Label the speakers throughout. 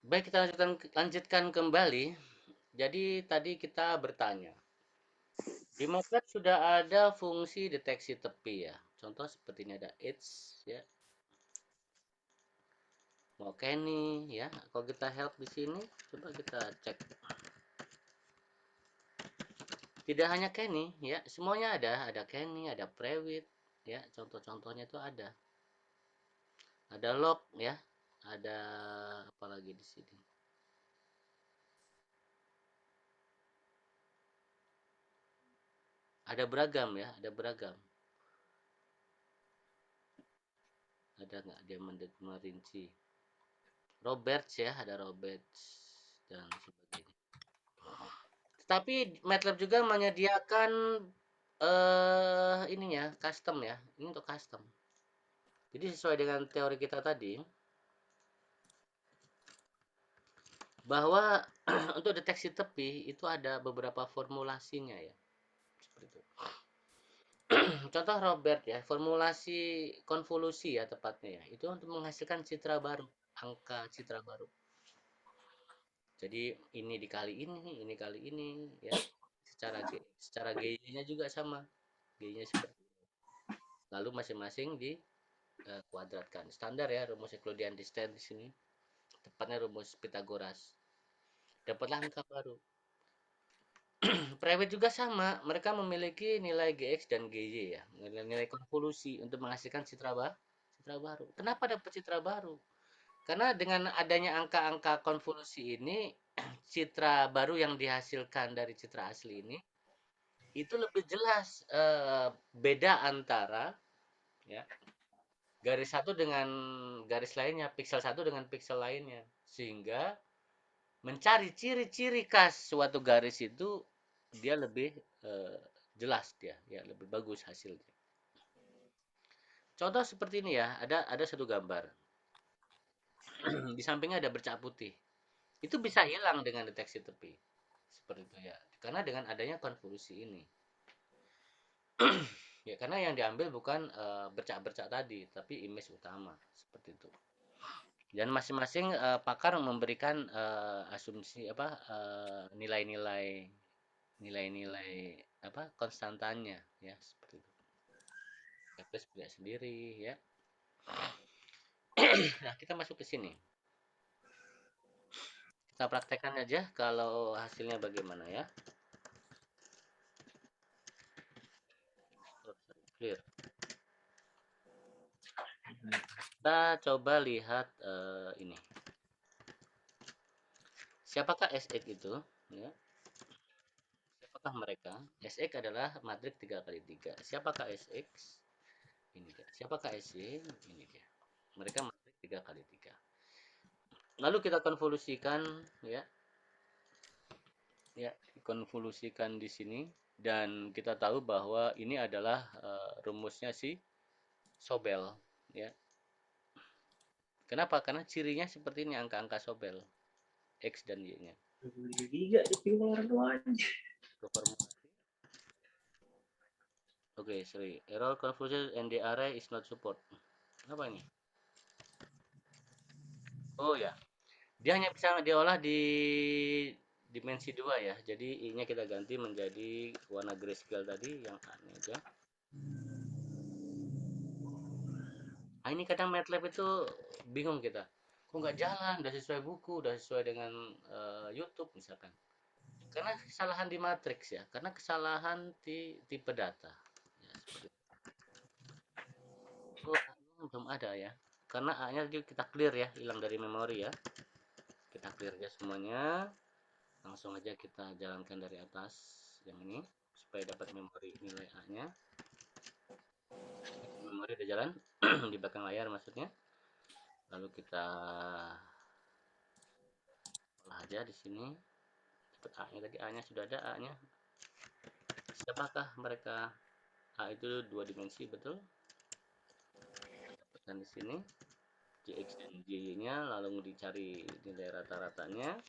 Speaker 1: Baik, kita lanjutkan kembali. Jadi tadi kita bertanya, di MATLAB sudah ada fungsi deteksi tepi ya. Contoh seperti ini ada it's ya, mau Kenny ya. Kalau kita help di sini, coba kita cek. Tidak hanya Kenny ya, semuanya ada. Ada Kenny, ada Prewit ya. Contoh-contohnya itu ada. Ada log ya. Ada apa lagi di sini? Ada beragam ya, ada beragam. Ada nggak dia merinci? Roberts ya, ada Roberts dan sebagainya. Tapi MATLAB juga menyediakan ininya custom ya. Ini untuk custom. Jadi sesuai dengan teori kita tadi bahwa untuk deteksi tepi itu ada beberapa formulasinya ya. Seperti itu. Contoh Robert ya, formulasi konvolusi ya tepatnya ya. Itu untuk menghasilkan citra baru, angka citra baru. Jadi ini dikali ini kali ini ya. Secara G-nya juga sama. G-nya seperti itu. Lalu masing-masing di kuadratkan. Standar ya rumus Euclidean distance di sini. Tepatnya rumus Pythagoras. Dapatlah angka baru. Private juga sama. Mereka memiliki nilai Gx dan Gy ya. Nilai konvolusi untuk menghasilkan citra baru. Kenapa dapat citra baru? Karena dengan adanya angka-angka konvolusi ini, citra baru yang dihasilkan dari citra asli ini itu lebih jelas beda antara ya garis satu dengan garis lainnya, pixel satu dengan pixel lainnya, sehingga mencari ciri-ciri khas suatu garis itu dia lebih eh, jelas dia, ya lebih bagus hasilnya. Contoh seperti ini ya, ada satu gambar di sampingnya ada bercak putih, itu bisa hilang dengan deteksi tepi, seperti itu ya, karena dengan adanya konvolusi ini. Ya karena yang diambil bukan bercak-bercak tadi, tapi image utama seperti itu. Dan masing-masing pakar memberikan asumsi apa nilai-nilai nilai-nilai apa konstantanya ya seperti itu. Kepres punya sendiri ya. Nah, kita masuk ke sini. Kita praktekkan aja kalau hasilnya bagaimana ya. Clear. Kita coba lihat ini. Siapakah SX itu? Ya. Siapakah mereka? SX adalah matriks 3 kali 3. Siapakah SX? Ini dia. Siapakah SY? Ini dia. Mereka matriks 3 kali 3. Lalu kita konvolusikan ya. Ya, konvolusikan di sini dan kita tahu bahwa ini adalah rumusnya si Sobel ya. Kenapa? Karena cirinya seperti ini angka-angka Sobel X dan Y-nya.
Speaker 2: Tiga itu orang tuanya.
Speaker 1: Oke, sorry. Error confusion and the array is not support. Apa ini? Oh ya, dia hanya bisa diolah di dimensi 2 ya. Jadi I-nya kita ganti menjadi warna grayscale tadi yang A-nya aja. Nah, ini kadang MATLAB itu bingung kita. Kok nggak jalan, udah sesuai buku, udah sesuai dengan YouTube misalkan. Karena kesalahan di matriks ya, karena kesalahan di tipe data. Ya, seperti itu. Oh, belum ada ya. Karena A-nya kita clear ya, hilang dari memori ya. Kita clear aja semuanya. Langsung aja kita jalankan dari atas yang ini supaya dapat memori nilai A-nya. Memori udah jalan di belakang layar maksudnya. Lalu kita olah aja di sini. Dapat A-nya tadi, A-nya sudah ada A-nya. Siapakah mereka? A itu dua dimensi betul. Dapatkan di sini Gx dan Gy-nya, lalu dicari nilai rata-ratanya.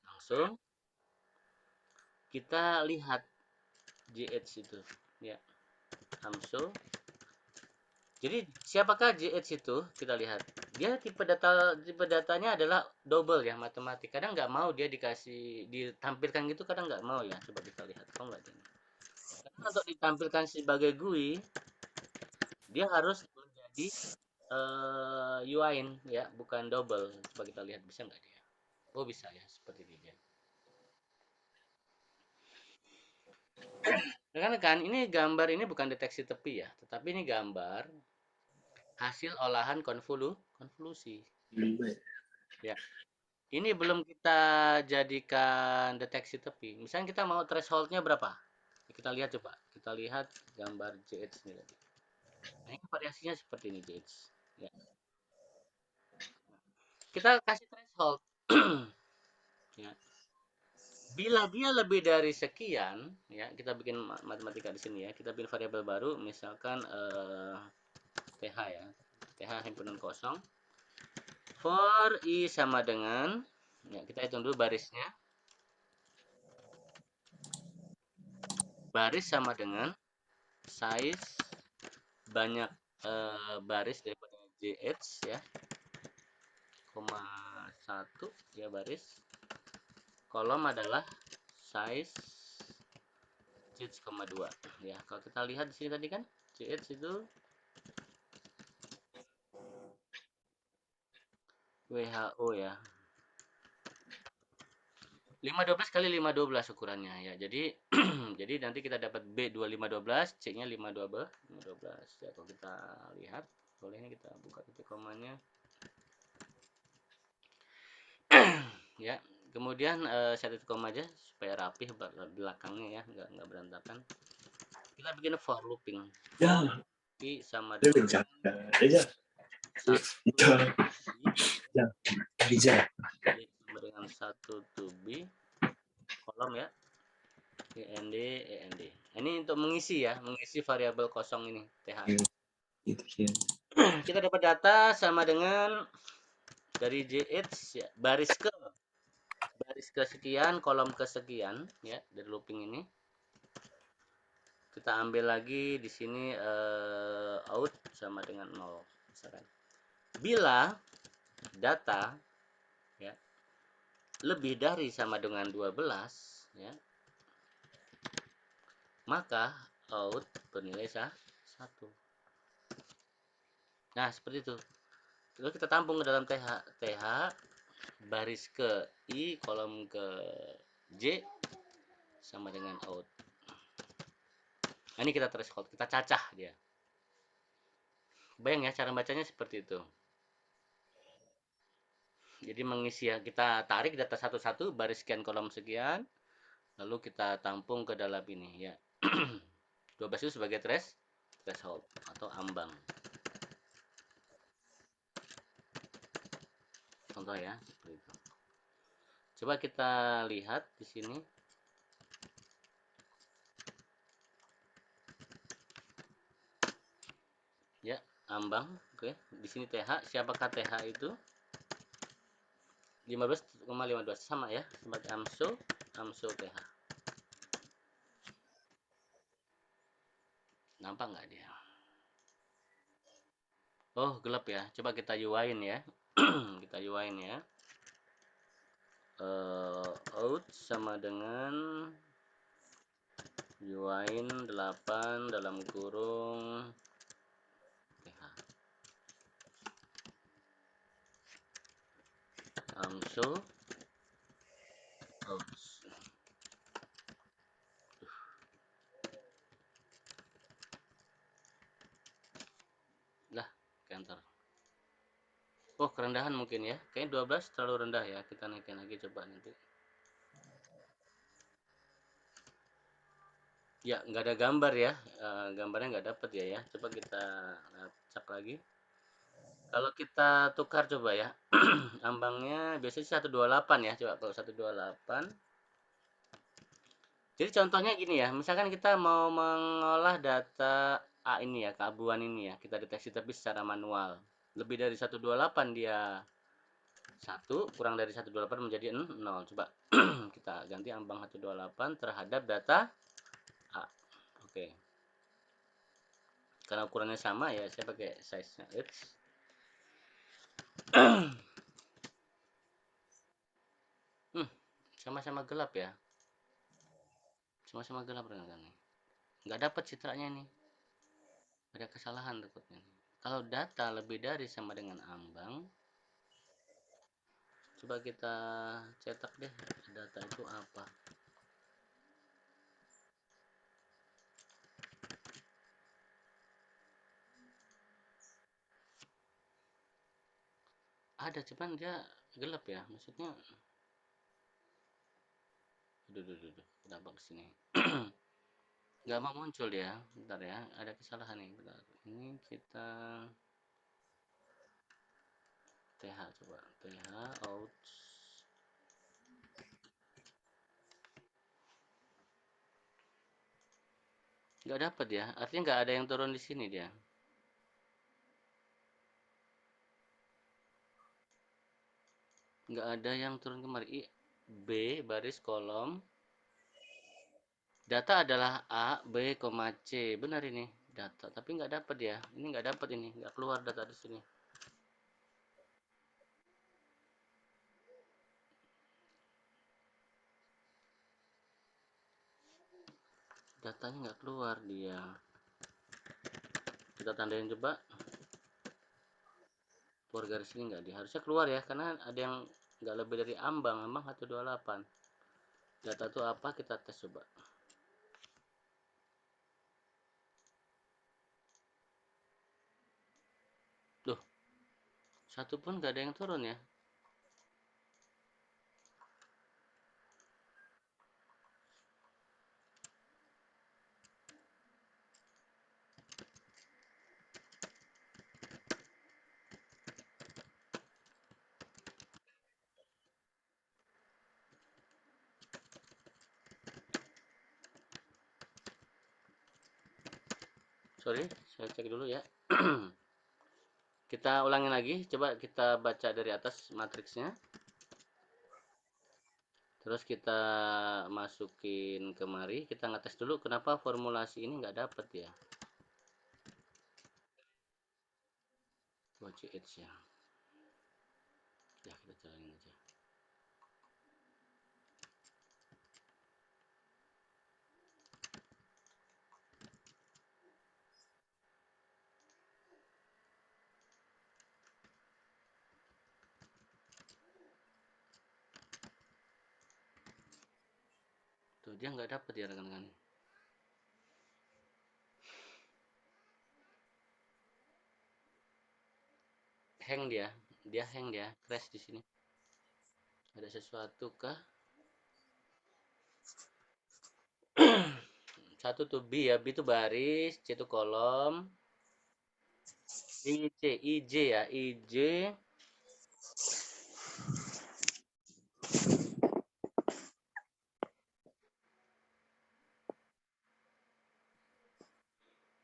Speaker 1: Langsung kita lihat GH itu ya. Langsung Jadi siapakah JH itu? Kita lihat. Dia tipe datanya adalah double ya, matematik. Kadang nggak mau dia ditampilkan gitu, kadang nggak mau ya. Coba kita lihat. Kok nggak ini? Karena untuk ditampilkan sebagai GUI, dia harus menjadi UIN ya, bukan double. Coba kita lihat bisa nggak dia? Oh bisa ya, seperti ini. Rekan-rekan, ini gambar ini bukan deteksi tepi ya, tetapi ini gambar hasil olahan konvolusi.
Speaker 2: Lima.
Speaker 1: Ya, ini belum kita jadikan deteksi tepi. Misalnya kita mau thresholdnya berapa? Kita lihat coba. Kita lihat gambar JH ini tadi. Nah, ini variasinya seperti ini JH. Ya. Kita kasih threshold. Ya. Bila dia lebih dari sekian, ya kita bikin matematika di sini ya. Kita bikin variabel baru, misalkan TH ya. TH himpunan kosong. For I sama dengan, ya kita hitung dulu barisnya. Baris sama dengan size banyak baris daripada JH ya, koma satu ya baris. Kolom adalah size JH, koma dua ya. Kalau kita lihat di sini tadi kan JH itu WHO ya. 512 kali 512 ukurannya ya. Jadi jadi nanti kita dapat B 2512, C-nya 5212. Ya, kalau kita lihat, boleh kita buka titik komanya. Ya. Kemudian saya titik koma aja supaya rapih belakangnya ya, nggak berantakan. Kita bikin for looping. For
Speaker 2: Ya,
Speaker 1: I sama
Speaker 2: dia
Speaker 1: dengan
Speaker 2: kencang. Aja.
Speaker 1: satu
Speaker 2: Ya,
Speaker 1: B,
Speaker 2: ya, bisa.
Speaker 1: I sama dengan satu to B, kolom ya, END, END. Ini untuk mengisi ya, mengisi variabel kosong ini, TH.
Speaker 2: Ya, itu sih.
Speaker 1: Kita dapat data sama dengan dari JH ya, baris kesekian, kolom kesekian ya, dari looping ini. Kita ambil lagi di sini out sama dengan 0 misalkan. Bila data ya lebih dari sama dengan 12 ya, maka out bernilai 1. Nah, seperti itu. Terus kita tampung ke dalam TH. TH baris ke I, kolom ke J sama dengan out. Nah, ini kita threshold, kita cacah dia. Bayang ya cara bacanya seperti itu. Jadi mengisi ya, kita tarik data satu-satu, baris sekian, kolom sekian, lalu kita tampung ke dalam ini ya. 12 itu sebagai threshold atau ambang. Contoh ya, seperti itu. Coba kita lihat di sini. Ya, ambang. Oke, di sini TH. Siapakah TH itu? 15,15 sama ya, sebagai AMSO TH. Nampak nggak dia? Oh, gelap ya. Coba kita UI-in ya. Kita UI-in ya. Out sama dengan UI-in 8 dalam kurung TH. AMSO out. Lah, enter. Oh, kerendahan mungkin ya. Kayaknya 12 terlalu rendah ya. Kita naikin lagi coba nanti. Ya, nggak ada gambar ya. Gambarnya nggak dapet ya. Coba kita cek lagi. Kalau kita tukar coba ya. Ambangnya biasanya 128 ya. Coba kalau 128. Jadi contohnya gini ya. Misalkan kita mau mengolah data A ini ya, keabuan ini ya. Kita deteksi tapi secara manual. Lebih dari 128 dia 1, kurang dari 128 menjadi 0. Coba kita ganti ambang 128 terhadap data A. Oke. Karena ukurannya sama ya, saya pakai size nya. Hmm, sama-sama gelap ya. Sama-sama gelap rekan-rekan nih. Nggak dapat citranya ini. Ada kesalahan takutnya. Kalau data lebih dari sama dengan ambang, coba kita cetak deh data itu apa. Ada, cuman dia gelap ya. Maksudnya, kenapa kesini? Nggak mau muncul dia. Bentar ya, ada kesalahan nih. Bentar. Ini kita TH coba. TH out. Nggak dapat ya. Artinya nggak ada yang turun di sini dia. Nggak ada yang turun kemari. B baris kolom. Data adalah A, B, C. Benar ini. Data. Tapi nggak dapat ya. Ini nggak dapat ini. Nggak keluar data di sini. Datanya nggak keluar dia. Kita tandain coba. Keluar garis ini nggak dia. Harusnya keluar ya. Karena ada yang nggak lebih dari ambang. Ambang 128. Data itu apa? Kita tes coba. Loh, satu pun nggak ada yang turun ya. Sorry, saya cek dulu ya. Kita ulangi lagi. Coba kita baca dari atas matriksnya. Terus kita masukin kemari. Kita ngetes dulu kenapa formulasi ini nggak dapet ya. Watch it ya. Ya kita jalanin aja. Tuh dia nggak dapet ya rekan-rekan. Hang dia hang dia, crash di sini. Ada sesuatu kah? Satu tuh B ya, B itu baris, C itu kolom, IJ ya, IJ.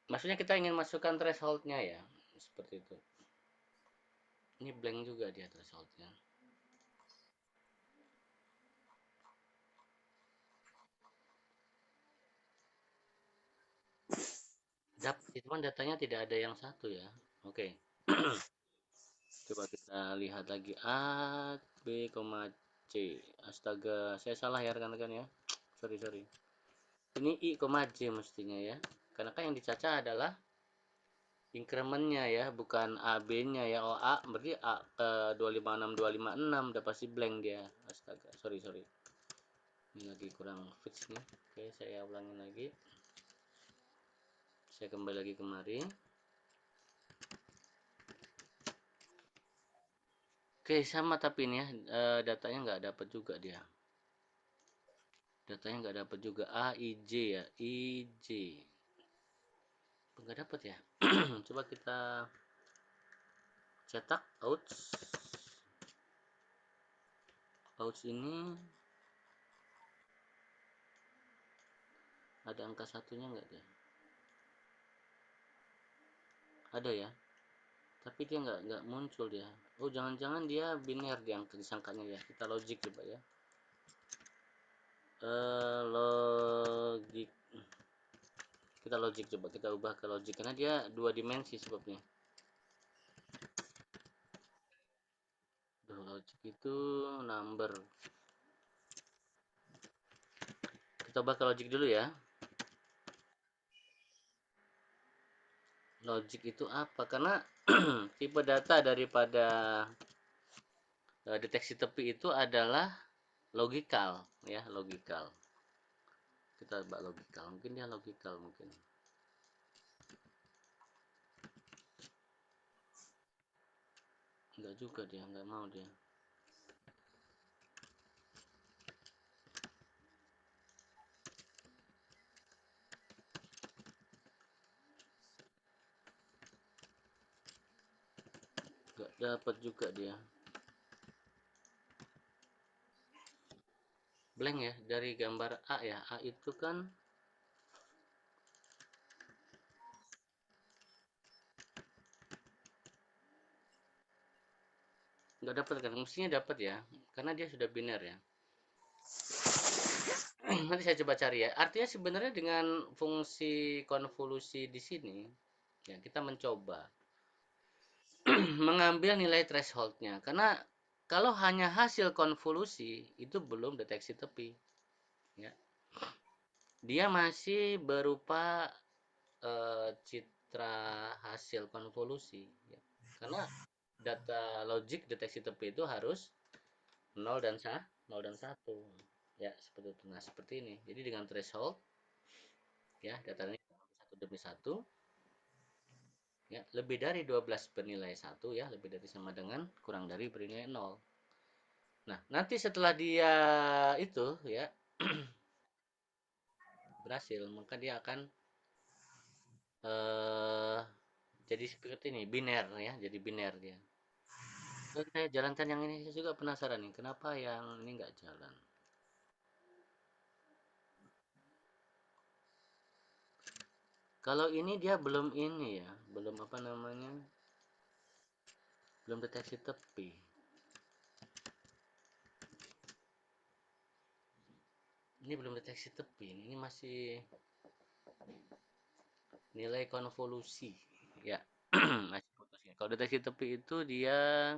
Speaker 1: Maksudnya kita ingin masukkan thresholdnya ya, seperti itu. Ini blank juga dia thresholdnya. Cuman datanya tidak ada yang satu ya. Oke. Coba kita lihat lagi A, B, C. Astaga, saya salah ya rekan-rekan ya. Sorry. Ini I, C mestinya ya. Karena kan yang dicaca adalah incrementnya ya, bukan AB-nya ya. Oh A berarti A 256256 udah pasti blank dia. Astaga, sorry. Ini lagi kurang fix nih. Oke, saya ulangin lagi. Saya kembali lagi kemari. Oke, sama tapi ini ya, datanya nggak dapat juga dia. Datanya nggak dapat juga. A, IJ ya, IJ. Nggak dapat ya. Coba kita cetak outs ini ada angka satunya nggak dia? Ada ya, tapi dia nggak muncul dia. Oh, jangan-jangan dia biner dia angka disangkanya ya. Kita logik coba ya. Logik Kita logic, coba kita ubah ke logic karena dia dua dimensi sebabnya. Logic itu number. Kita ubah ke logic dulu ya. Logic itu apa? Karena tipe data daripada deteksi tepi itu adalah logikal ya, logikal. Kita ubah logikal, mungkin dia logikal mungkin. Enggak juga dia, enggak mau dia. Enggak dapat juga dia. Blank ya, dari gambar A ya. A itu kan nggak dapat kan, mestinya dapat ya, karena dia sudah biner ya. Nanti saya coba cari ya. Artinya sebenarnya dengan fungsi konvolusi di sini ya kita mencoba mengambil nilai thresholdnya, karena kalau hanya hasil konvolusi itu belum deteksi tepi ya, dia masih berupa citra hasil konvolusi ya. Karena data logik deteksi tepi itu harus 0 dan 1 ya, seperti itu. Nah seperti ini, jadi dengan threshold ya, datanya satu demi satu ya, lebih dari 12 bernilai 1 ya, lebih dari sama dengan kurang dari bernilai 0. Nah nanti setelah dia itu ya berhasil, maka dia akan eh, jadi seperti ini, biner ya, jadi biner dia. Dan saya jalankan yang ini, saya juga penasaran nih kenapa yang ini nggak jalan. Kalau ini dia belum ini ya, belum apa namanya, belum deteksi tepi. Ini belum deteksi tepi, ini masih nilai konvolusi ya. Masih putusnya. Kalau deteksi tepi itu dia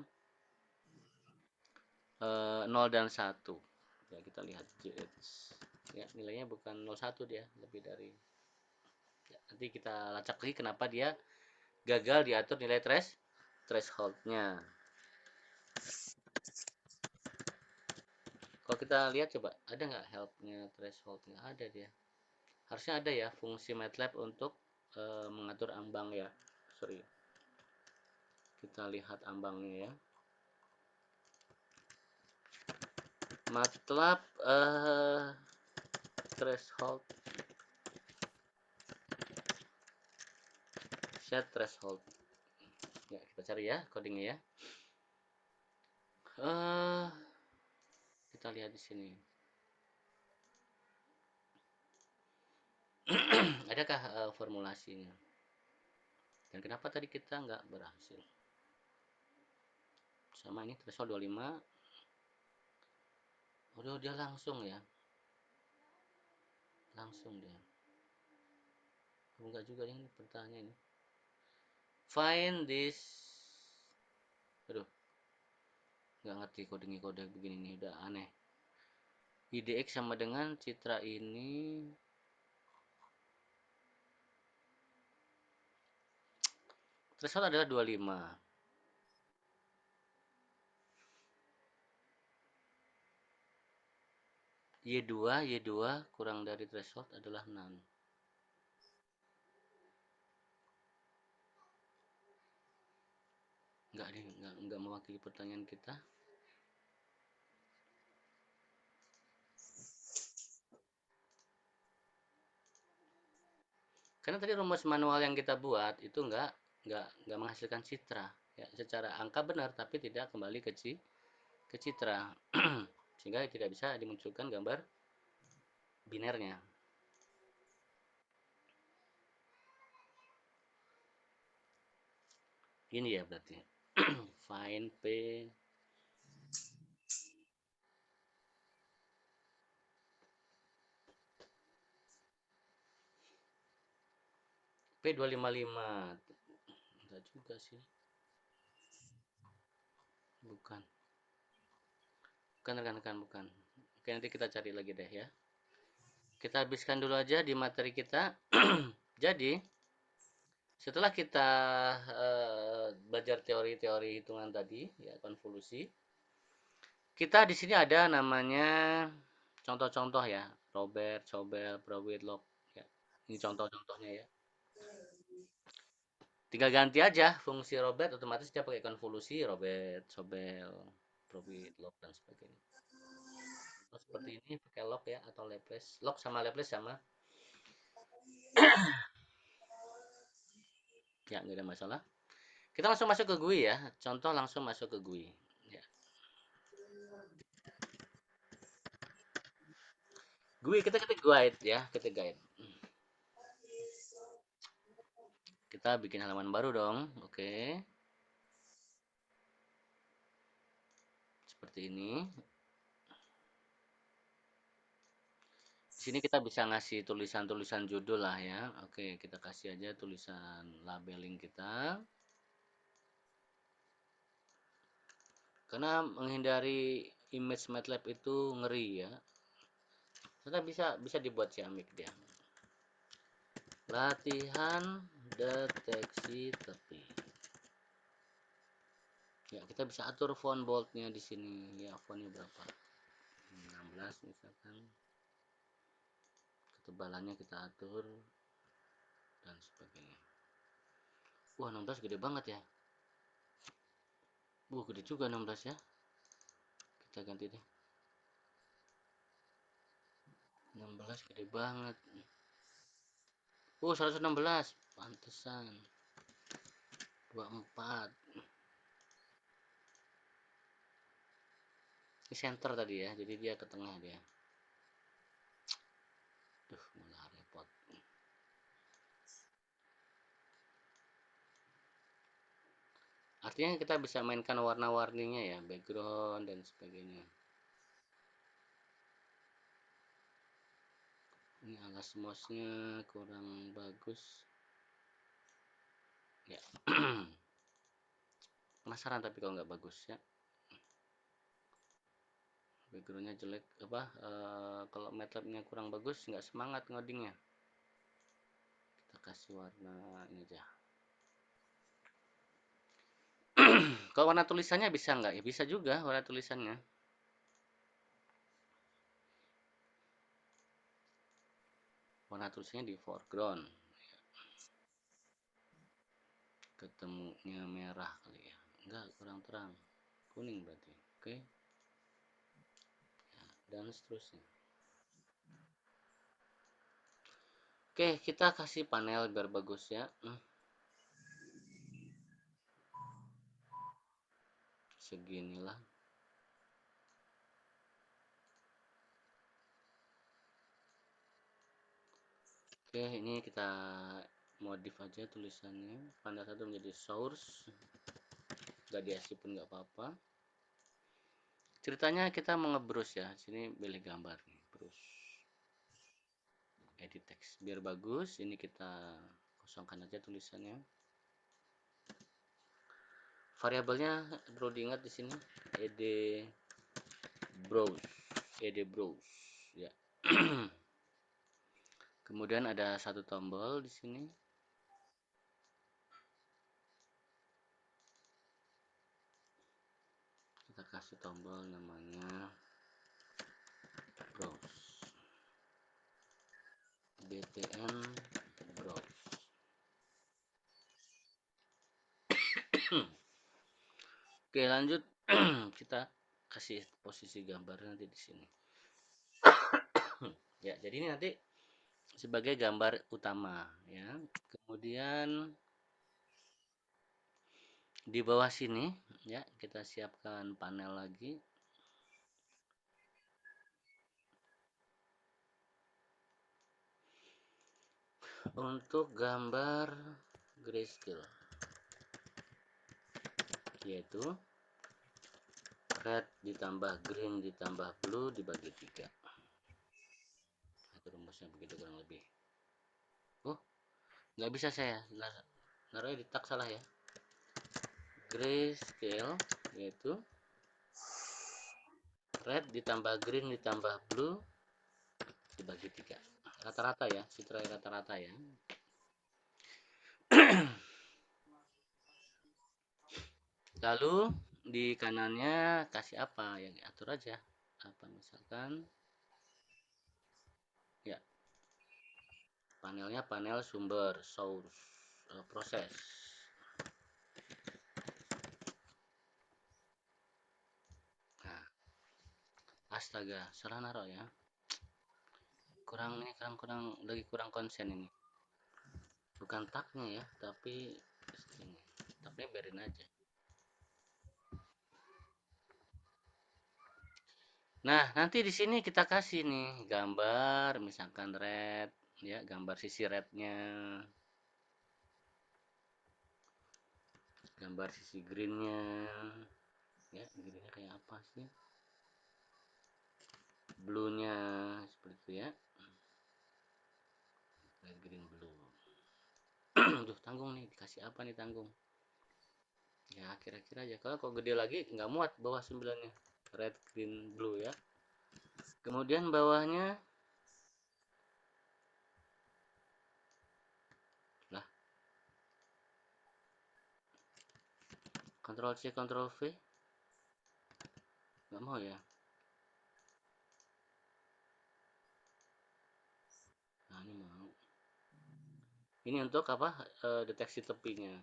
Speaker 1: 0 dan 1 ya, kita lihat GH ya, nilainya bukan 01, dia lebih dari ya, nanti kita lacak lagi kenapa dia gagal diatur nilai thresholdnya. Kalau kita lihat coba ada nggak helpnya thresholdnya, ada dia, harusnya ada ya fungsi MATLAB untuk mengatur ambang ya. Sorry, kita lihat ambangnya ya. MATLAB threshold, set threshold ya, kita cari ya codingnya ya. eh kita lihat di sini. Adakah formulasinya, dan kenapa tadi kita nggak berhasil. Sama ini threshold 25. Udah dia langsung ya, langsung dia. Enggak juga ini pertanyaan ini. Find this. Aduh, nggak ngerti codingnya, kode begini nih udah aneh. IDX sama dengan citra ini. Threshold adalah 25. Y2 kurang dari threshold adalah 6. Enggak deh, enggak mewakili pertanyaan kita. Karena tadi rumus manual yang kita buat itu enggak menghasilkan citra ya, secara angka benar tapi tidak kembali ke citra. Sehingga tidak bisa dimunculkan gambar binernya. Ini ya berarti. Find P. P255. Enggak juga sih. Bukan. Bukan rekan-rekan, bukan. Oke, nanti kita cari lagi deh ya. Kita habiskan dulu aja di materi kita. Jadi, setelah kita belajar teori-teori hitungan tadi, ya konvolusi, kita di sini ada namanya contoh-contoh ya, Robert, Sobel, Probit, Log. Ya. Ini contoh-contohnya ya. Tinggal ganti aja fungsi Robert, otomatis dia pakai konvolusi Robert, Sobel, Probit, Log dan sebagainya. Contoh seperti ini pakai log ya atau Laplace. Log sama Laplace sama. Ya, nggak ada masalah. Kita langsung masuk ke GUI ya. Contoh langsung masuk ke GUI. Ya. GUI kita ketik guide ya, ketik guide. Kita bikin halaman baru dong. Oke. Seperti ini. Di sini kita bisa ngasih tulisan-tulisan judul lah ya. Oke, kita kasih aja tulisan labeling kita. Karena menghindari image MATLAB itu ngeri ya. Kita bisa bisa dibuat ciamik dia. Latihan deteksi tepi. Ya, kita bisa atur font boldnya di sini. Ya, fontnya berapa? 16 misalkan. Ketebalannya kita atur dan sebagainya. Wah, 16 gede banget ya. Gede juga 16 ya. Kita ganti deh. 16 gede banget. 116. Pantesan. 24. Ini center tadi ya. Jadi dia ke tengah dia. Duh, malah repot. Artinya kita bisa mainkan warna-warninya ya, background dan sebagainya. Ini alas mouse-nya kurang bagus. Ya. Penasaran tapi kalau nggak bagus ya. Backgroundnya jelek apa? Kalau MATLAB-nya kurang bagus, nggak semangat ngodingnya. Kita kasih warna ini aja. Kalau warna tulisannya bisa nggak? Ya bisa juga warna tulisannya. Warna tulisannya di foreground. Ketemunya merah kali ya. Enggak, kurang terang. Kuning berarti. Oke. Ya, dan seterusnya. Oke, kita kasih panel biar bagus ya. Seginilah. Oke, ini kita modif aja tulisannya. Panda 1 menjadi source. Gak diasih pun nggak apa-apa. Ceritanya kita mau ngebrus ya. Sini pilih gambar nih, brus. Edit text biar bagus. Ini kita kosongkan aja tulisannya. Variabelnya perlu diingat di sini ed browse, ed browse ya. Kemudian ada satu tombol di sini. Kita kasih tombol namanya browse. btn browse. Oke, lanjut. Kita kasih posisi gambar nanti di sini. Ya, jadi ini nanti sebagai gambar utama ya. Kemudian di bawah sini ya, kita siapkan panel lagi. Untuk gambar grayscale yaitu red ditambah green ditambah blue dibagi 3. Itu rumusnya begitu kurang lebih. Oh, nggak bisa saya naruhnya di tag salah ya. Grayscale yaitu red ditambah green ditambah blue dibagi 3 rata-rata ya, citra rata-rata ya. Lalu di kanannya kasih apa yang diatur aja, apa misalkan ya, panelnya panel sumber source, proses. Nah, astaga salah naruh ya, kurang ini kurang kurang lagi kurang konsen ini, bukan tagnya ya tapi ini tagnya biarin aja. Nah, nanti di sini kita kasih nih gambar, misalkan red, ya, gambar sisi rednya, gambar sisi greennya, ya, greennya kayak apa sih? Blue-nya seperti itu ya, red, green, blue. Duh, tanggung nih, dikasih apa nih tanggung? Ya, kira-kira aja. Kalau kok gede lagi, nggak muat bawah 9-nya. Red, green, blue ya. Kemudian bawahnya, lah, Ctrl C, Ctrl V, nggak mau ya. Nah, ini mau. Ini untuk apa? Deteksi tepinya.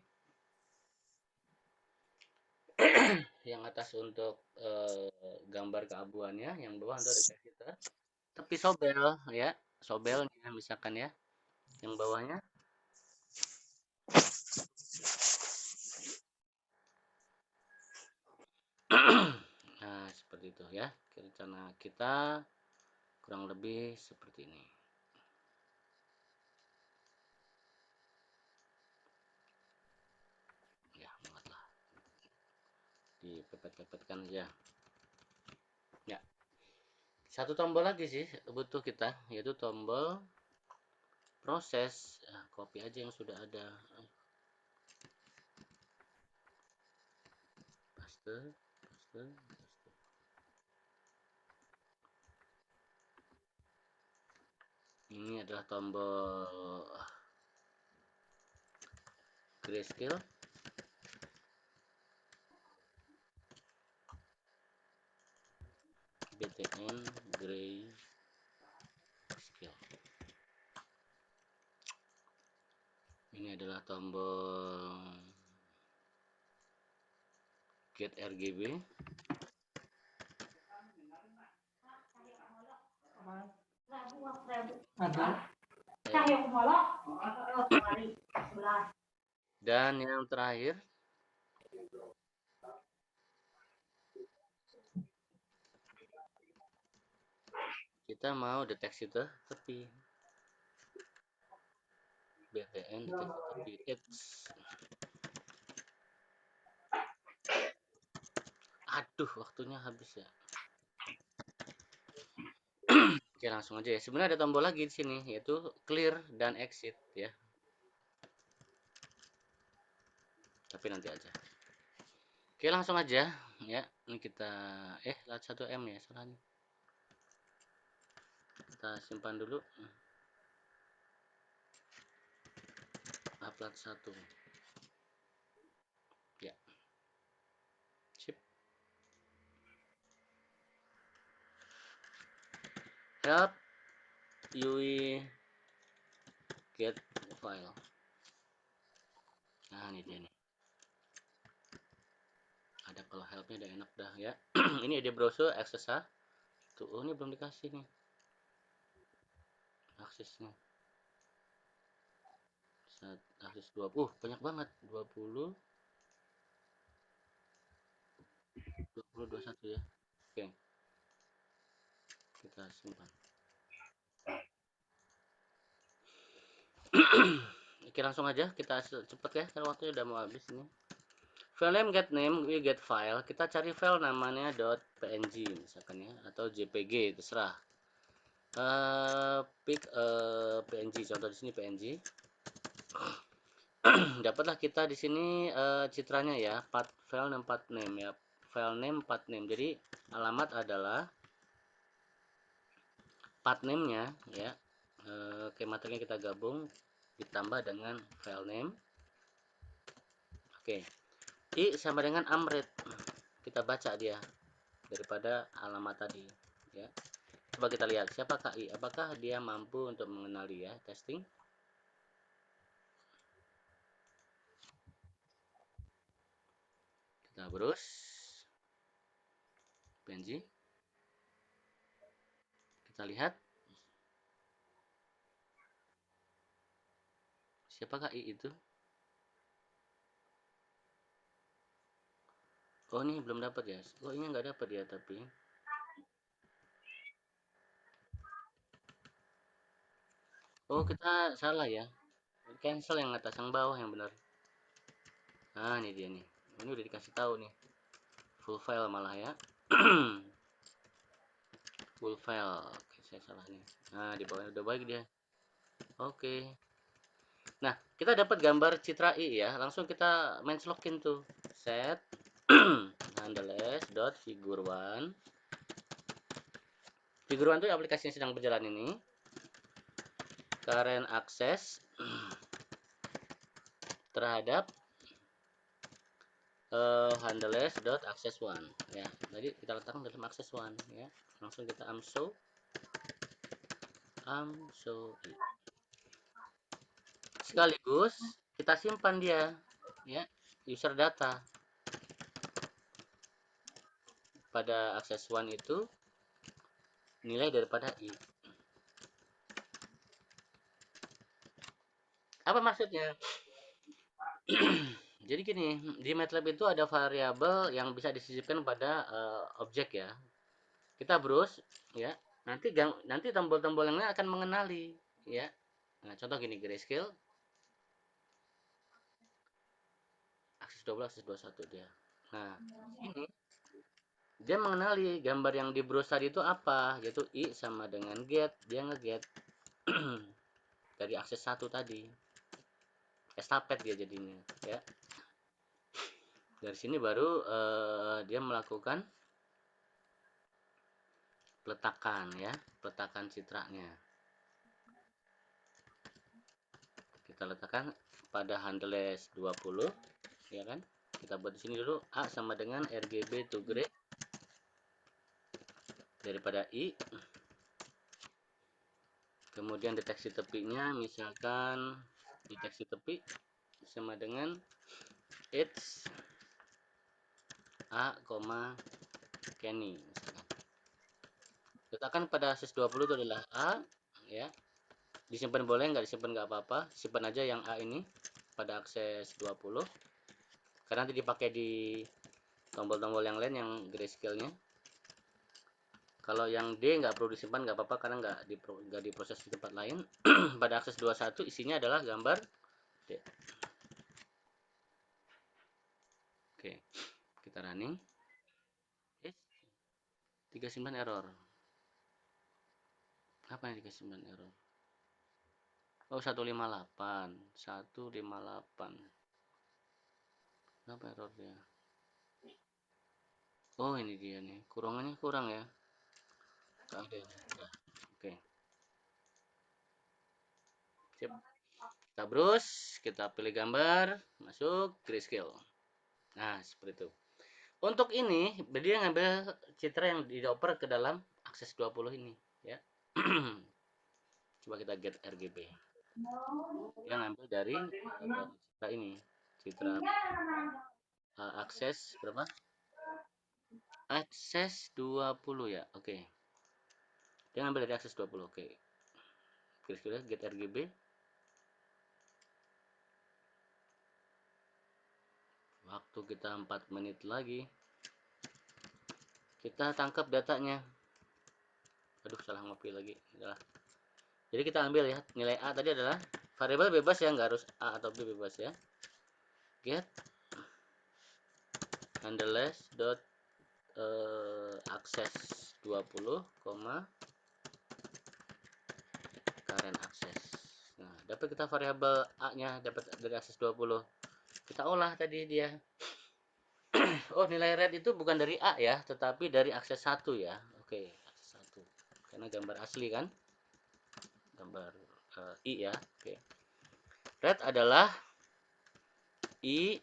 Speaker 1: Yang atas untuk gambar keabuannya, yang bawah untuk deteksi tepi sobel ya, sobelnya misalkan ya. Yang bawahnya nah, seperti itu ya. Rencana kita kurang lebih seperti ini. Ya, muatlah. Dipepet-pepetkan aja. Ya, satu tombol lagi sih butuh kita, yaitu tombol proses. Nah, copy aja yang sudah ada. Paste, paste, paste. Ini adalah tombol grayscale. BTN grayscale. Ini adalah tombol get RGB. Dan yang terakhir kita mau deteksi tepi. BTN deteksi tepi. Aduh, waktunya habis ya. Oke, langsung aja ya. Sebenarnya ada tombol lagi di sini, yaitu clear dan exit ya. Tapi nanti aja. Oke, langsung aja ya. Ini kita lat 1M ya, salah nih. Kita simpan dulu. Upload 1. Ya. Sip. Help UI get file. Nah, ini dia nih. Ada kalau helpnya udah enak dah ya. Ini ada browser aksesnya. Tuh, oh, ini belum dikasih nih aksesnya. Akses 20. Banyak banget. 20 20 21 ya. Oke. Kita simpan. Oke, langsung aja kita cepet ya karena waktunya udah mau habis ini. File name we get file, kita cari file namanya .png misalkan ya, atau jpg terserah. Pick png, contoh di sini png. Dapatlah kita di sini citranya ya, file name path name ya, file name path name. Jadi alamat adalah path name-nya ya. Oke, materinya kita gabung ditambah dengan file name. Oke, i sama dengan amret. Kita baca dia daripada alamat tadi ya. Coba kita lihat siapakah i, apakah dia mampu untuk mengenali ya, testing. Kita terus Benji, kita lihat siapakah i itu. Oh, ini belum dapat ya. Oh, ini nggak dapat ya, tapi oh, kita salah ya. Cancel yang atas, yang bawah yang benar. Nah, ini dia nih. Ini udah dikasih tahu nih. Full file malah ya. Full file. Oke, saya salah nih. Nah, di bawah udah baik dia. Oke. Nah, kita dapat gambar citra i ya. Langsung kita main login tuh. Set handles dot figure one. Figure one itu aplikasi yang sedang berjalan ini. Current access terhadap handles dot access one ya. Jadi kita letakkan dalam access one ya. Langsung kita show sekaligus kita simpan dia ya, user data pada access one itu nilai daripada i. Apa maksudnya? Jadi gini, di MATLAB itu ada variabel yang bisa disisipkan pada objek ya. Kita browse ya. Nanti tombol-tombol yang lain akan mengenali ya. Nah, contoh gini, grayscale akses 12, akses 21 dia. Nah, ini dia mengenali gambar yang di browse tadi itu apa, yaitu i sama dengan get, dia ngeget dari akses 1 tadi. Estafet dia jadinya ya. Dari sini baru dia melakukan peletakan ya, peletakan citranya. Kita letakkan pada handles 20 ya kan. Kita buat di sini dulu a sama dengan RGB to gray daripada i. Kemudian deteksi tepinya misalkan deteksi tepi sama dengan it's a, Kenny misalkan. Letakkan pada akses 20 itu adalah a ya. Disimpan boleh, nggak disimpan nggak apa-apa, simpan aja yang a ini pada akses 20 karena nanti dipakai di tombol-tombol yang lain yang grayscale-nya. Kalau yang D nggak perlu disimpan, nggak apa-apa karena nggak diproses di tempat lain. Pada akses 21 isinya adalah gambar D. Oke, kita running. 39 error. Apa yang 39 error? Oh, 158. 158. Apa error dia? Oh, ini dia nih. Kurangannya kurang ya. Ada. Oke. Sip. Kita browse, kita pilih gambar, masuk grayscale. Nah, seperti itu. Untuk ini, dia ngambil citra yang dioper ke dalam akses 20 ini, ya. Coba kita get RGB. Dia ngambil dari citra ini, citra akses berapa? Akses 20 ya. Oke. Dia ngambil dari akses 20. Oke. Kira-kira get RGB. Waktu kita 4 menit lagi. Kita tangkap datanya. Aduh, salah ngopi lagi. Adalah. Jadi kita ambil ya, nilai A tadi adalah variabel bebas ya, nggak harus A atau B, bebas ya. Get handles dot access 20, current access. Nah, dapat kita variabel A-nya dapat dari akses 20. Kita olah tadi dia. Oh, nilai red itu bukan dari A ya, tetapi dari akses 1 ya. Oke, akses 1. Karena gambar asli kan? Gambar I ya. Oke. Red adalah I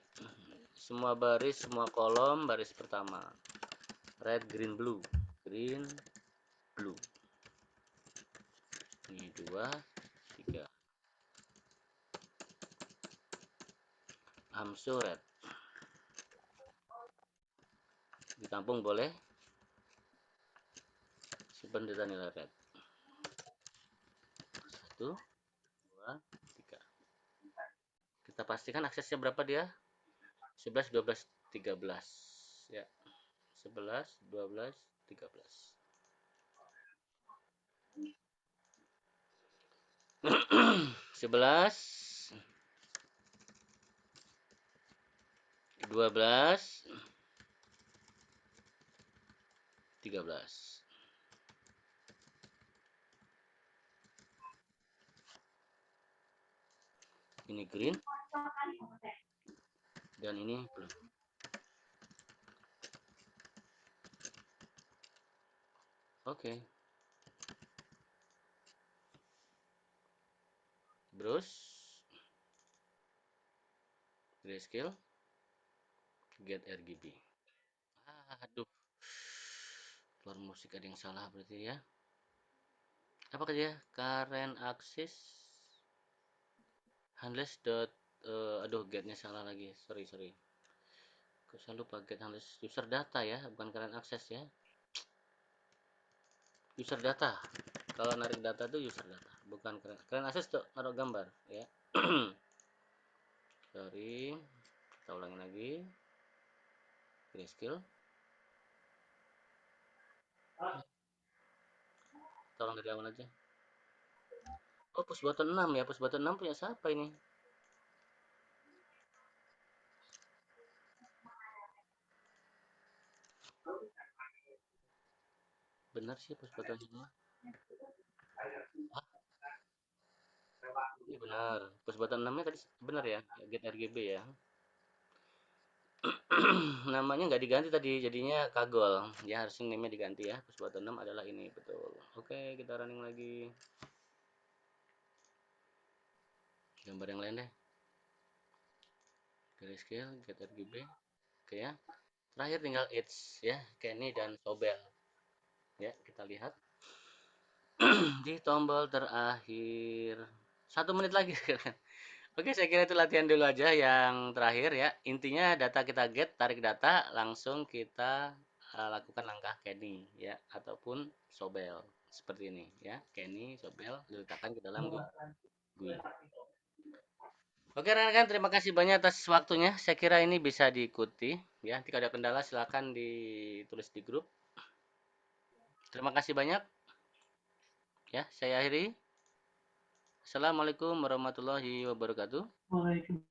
Speaker 1: semua baris, semua kolom, baris pertama. Red, green, blue. Green, blue. Ini 2, 3. I'm so red. Ditampung boleh. Simpan data nilai red. 1, 2, 3. Kita pastikan aksesnya berapa dia? 11, 12, 13. Ya. 11, 12, 13. 11, 12, 13. Ini green dan ini blue. Oke. Terus grayscale get RGB. Aduh. Keluar musik ada yang salah berarti ya. Apa dia? Current axis handles dot aduh getnya salah lagi. Sorry. Kok saya lupa get handles user data ya, bukan current access ya. User data. Kalau narik data itu user data, bukan current access tuh naruh gambar ya. Sorry. Kita ulangi lagi. Grayscale. Tolong dari awal aja. Oh, push button 6 ya. Push button 6 punya siapa ini? Benar sih push button 6. Ah, ini benar. Push button 6-nya tadi benar ya. Get RGB ya. Namanya nggak diganti tadi, jadinya kagol. Ya harusnya name-nya diganti ya. Push button 6 adalah ini, betul. Oke, kita running lagi. Gambar yang lain deh. Grayscale, get RGB. Oke ya. Terakhir tinggal Edge ya, Kenny dan Sobel. Ya, kita lihat di tombol terakhir. 1 menit lagi. Oke, saya kira itu latihan dulu aja yang terakhir ya. Intinya data kita get, tarik data, langsung kita lakukan langkah Kenny ya ataupun Sobel seperti ini ya. Kenny, Sobel diletakkan ke dalam GUI. Oke, rekan-rekan, terima kasih banyak atas waktunya. Saya kira ini bisa diikuti ya. Jika ada kendala silakan ditulis di grup. Terima kasih banyak ya. Saya akhiri. Assalamualaikum warahmatullahi wabarakatuh.